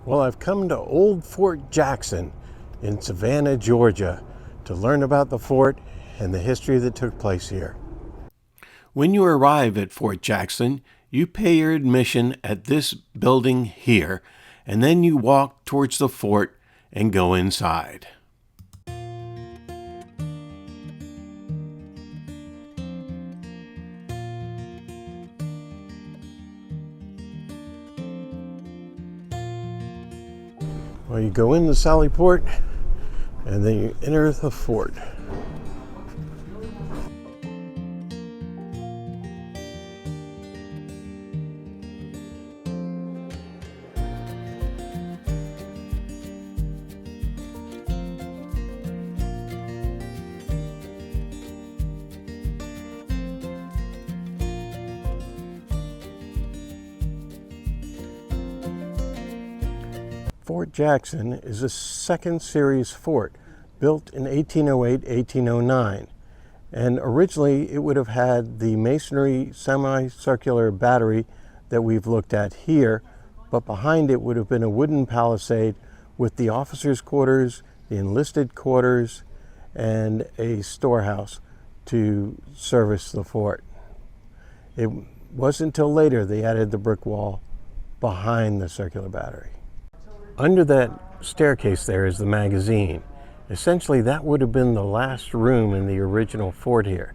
Well, I've come to Old Fort Jackson in Savannah, Georgia to learn about the fort and the history that took place here. When you arrive at Fort Jackson, you pay your admission at this building here, and then you walk towards the fort and go inside. Well, you go in the Sally Port, and then you enter the fort. Fort Jackson is a second series fort built in 1808-1809, and originally it would have had the masonry semicircular battery that we've looked at here, but behind it would have been a wooden palisade with the officers' quarters, the enlisted quarters, and a storehouse to service the fort. It wasn't until later they added the brick wall behind the circular battery. Under that staircase there is the magazine. Essentially, that would have been the last room in the original fort here.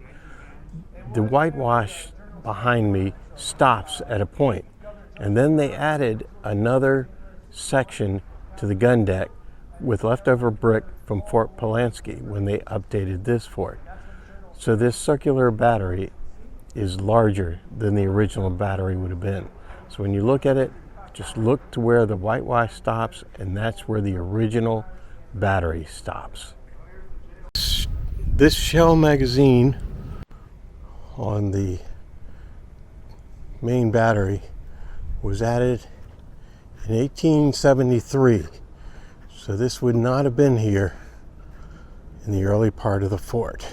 The whitewash behind me stops at a point, and then they added another section to the gun deck with leftover brick from Fort Pulaski when they updated this fort. So this circular battery is larger than the original battery would have been. So when you look at it, just look to where the whitewash stops, and that's where the original battery stops. This shell magazine on the main battery was added in 1873. So this would not have been here in the early part of the fort.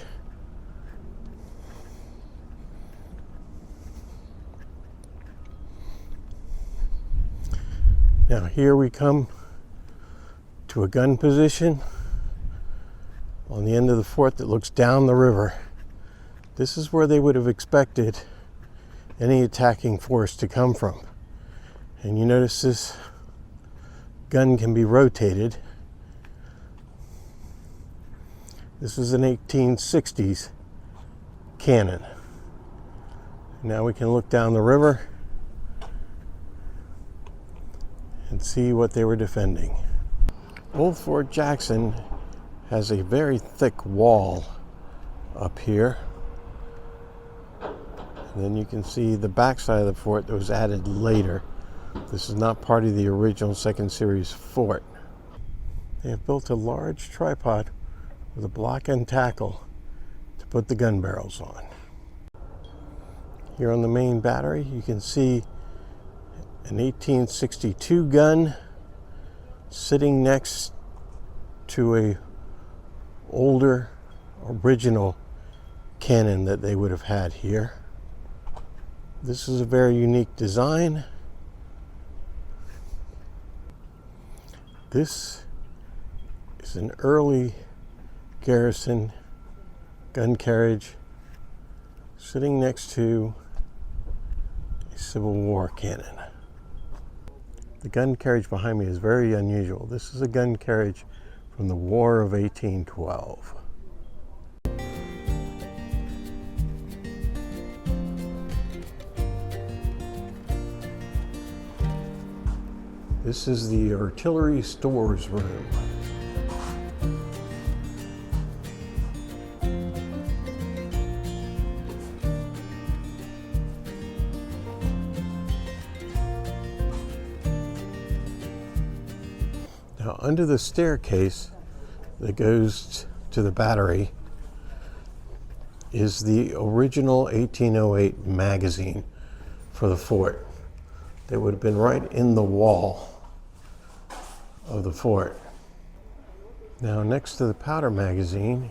Now here we come to a gun position on the end of the fort that looks down the river. This is where they would have expected any attacking force to come from. And you notice this gun can be rotated. This is an 1860s cannon. Now we can look down the river and see what they were defending. Old Fort Jackson has a very thick wall up here. And then you can see the backside of the fort that was added later. This is not part of the original second series fort. They have built a large tripod with a block and tackle to put the gun barrels on. Here on the main battery, you can see an 1862 gun sitting next to a older original cannon that they would have had here. This is a very unique design. This is an early garrison gun carriage sitting next to a Civil War cannon. The gun carriage behind me is very unusual. This is a gun carriage from the War of 1812. This is the artillery stores room. Now, under the staircase that goes to the battery is the original 1808 magazine for the fort. They would have been right in the wall of the fort. Now, next to the powder magazine,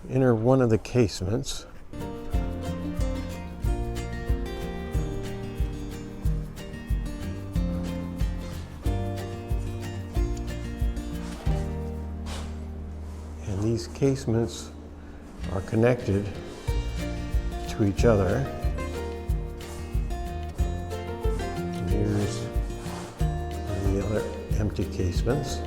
enter one of the casemates. these casements are connected to each other. And here's the other empty casements.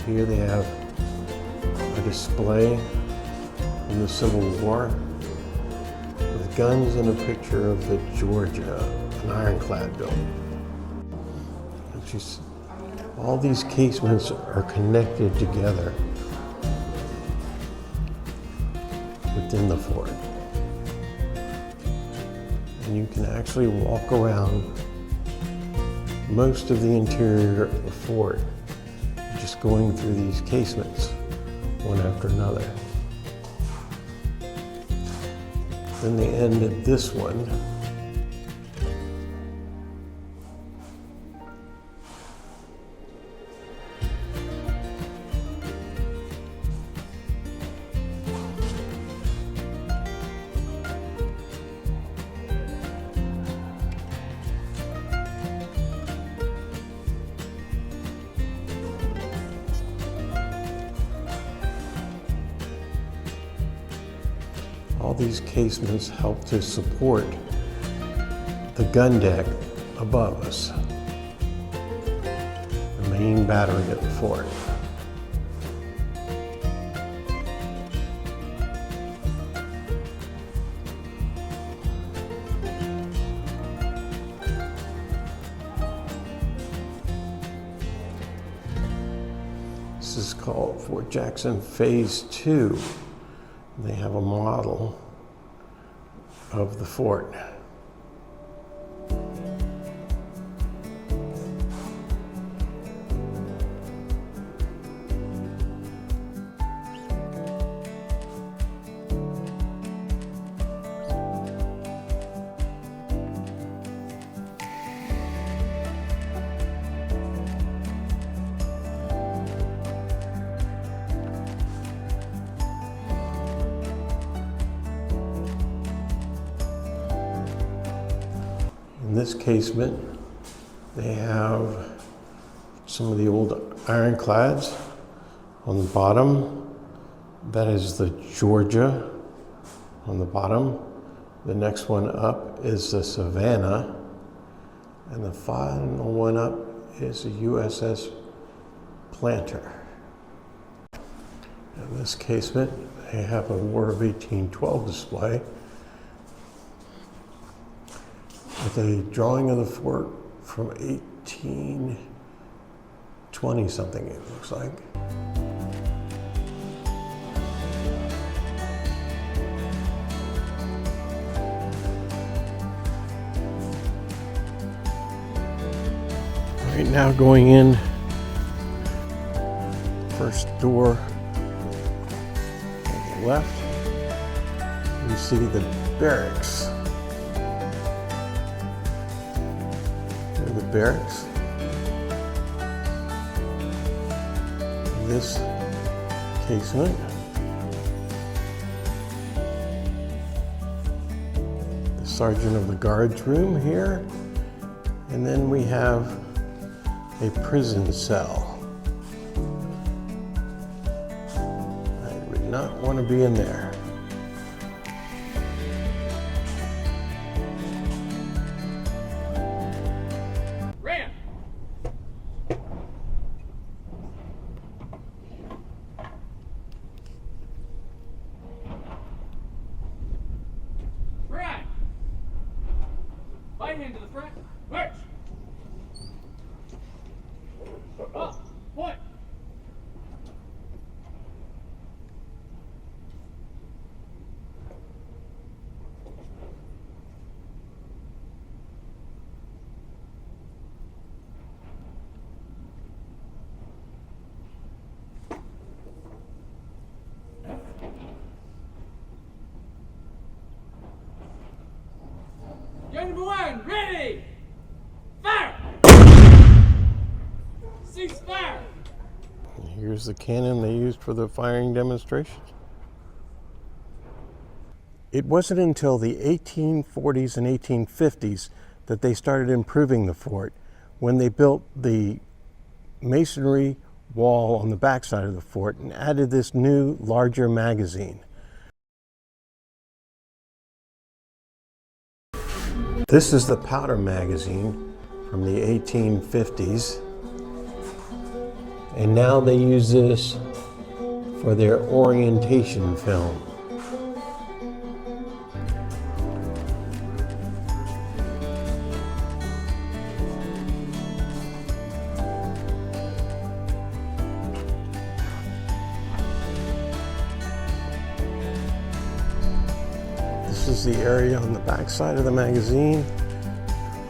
Here they have a display from the Civil War with guns and a picture of the Georgia, an ironclad built. All these casements are connected together within the fort. And you can actually walk around most of the interior of the fort just going through these casements, one after another. Then they end at this one. All these casements help to support the gun deck above us, the main battery of the fort. This is called Fort Jackson Phase 2. They have a model of the fort. In this casement, they have some of the old ironclads on the bottom. That is the Georgia on the bottom. The next one up is the Savannah. And the final one up is the USS Planter. In this casement, they have a War of 1812 display with a drawing of the fort from 1820 something, it looks like. Right now going in, first door on the left, you see the barracks. The barracks. This casement. The sergeant of the guards room here. And then we have a prison cell. I would not want to be in there. Right hand to the front. March! Up! Point! Gun number one, ready! Fire! Cease fire! Here's the cannon they used for the firing demonstration. It wasn't until the 1840s and 1850s that they started improving the fort, when they built the masonry wall on the backside of the fort and added this new, larger magazine. This is the powder magazine from the 1850s, and now they use this for their orientation film. This is the area on the back side of the magazine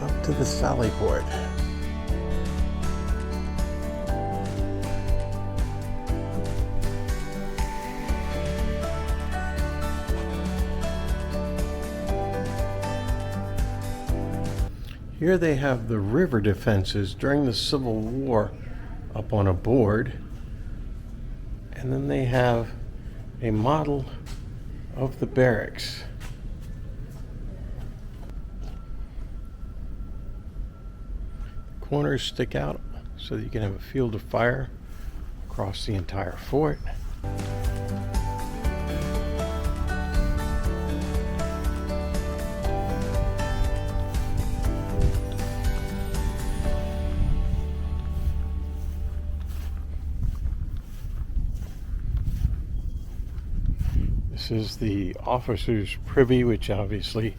up to the sally port. Here they have the river defenses during the Civil War up on a board. And then they have a model of the barracks. Corners stick out so that you can have a field of fire across the entire fort. This is the officer's privy, which obviously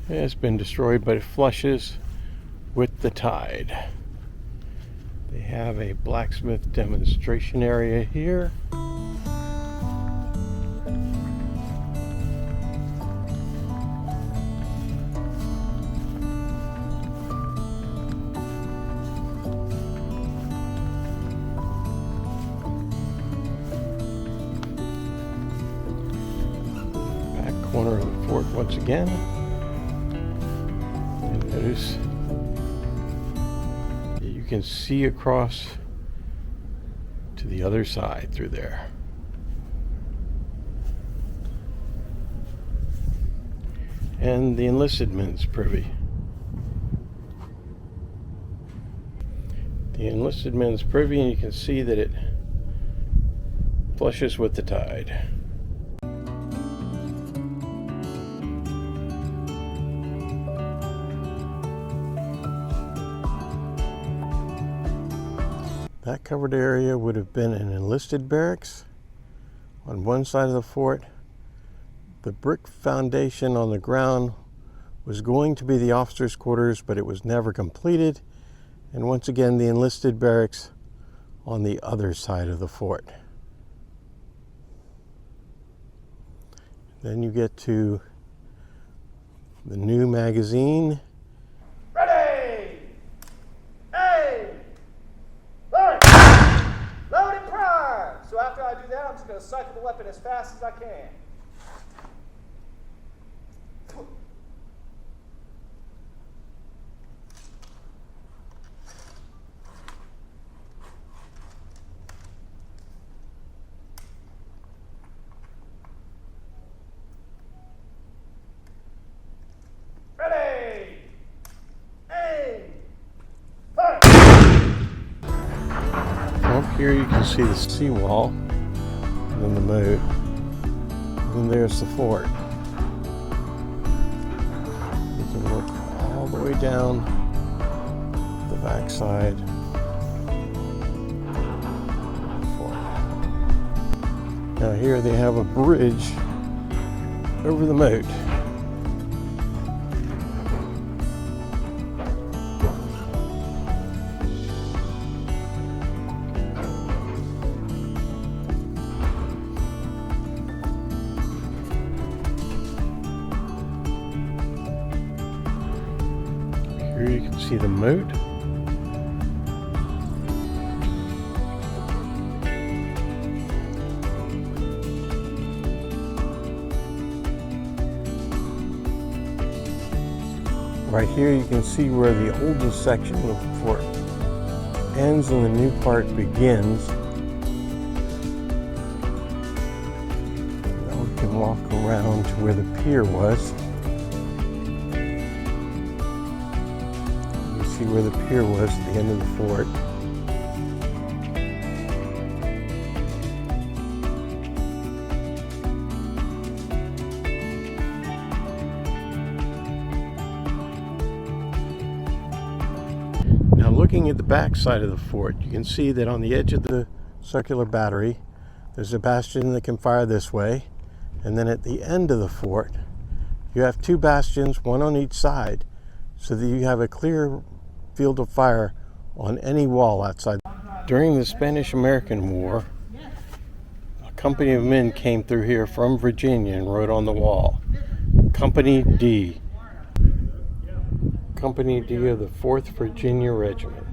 has been destroyed, but it flushes with the tide. They have a blacksmith demonstration area here. Back corner of the fort once again. And notice you can see across to the other side through there. And the enlisted men's privy. The enlisted men's privy, and you can see that it flushes with the tide. That covered area would have been an enlisted barracks on one side of the fort. The brick foundation on the ground was going to be the officers' quarters, but it was never completed. And once again, the enlisted barracks on the other side of the fort. Then you get to the new magazine. Ready! Hey! Load! Load and prime! So after I do that, I'm just going to cycle the weapon as fast as I can. Ready! Aim! Fire! Up here you can see the seawall, and then the moat, and then there's the fort. You can look all the way down the backside of the fort. Now here they have a bridge over the moat. Here you can see the moat. Right here you can see where the oldest section of the fort ends and the new part begins. can walk around to where the pier was. You see where the pier was at the end of the fort. Now looking at the back side of the fort, you can see that on the edge of the circular battery, there's a bastion that can fire this way. And then at the end of the fort, you have two bastions, one on each side, so that you have a clear field of fire on any wall outside. During the Spanish-American War, a company of men came through here from Virginia and wrote on the wall, Company D. Company D of the 4th Virginia Regiment.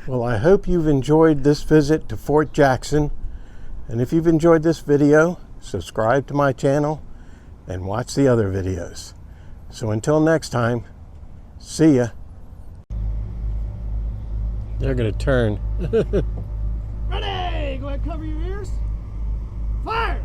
Well, I hope you've enjoyed this visit to Fort Jackson. And if you've enjoyed this video, subscribe to my channel and watch the other videos. So until next time, see ya. They're gonna turn. Ready! Go ahead, cover your ears. Fire!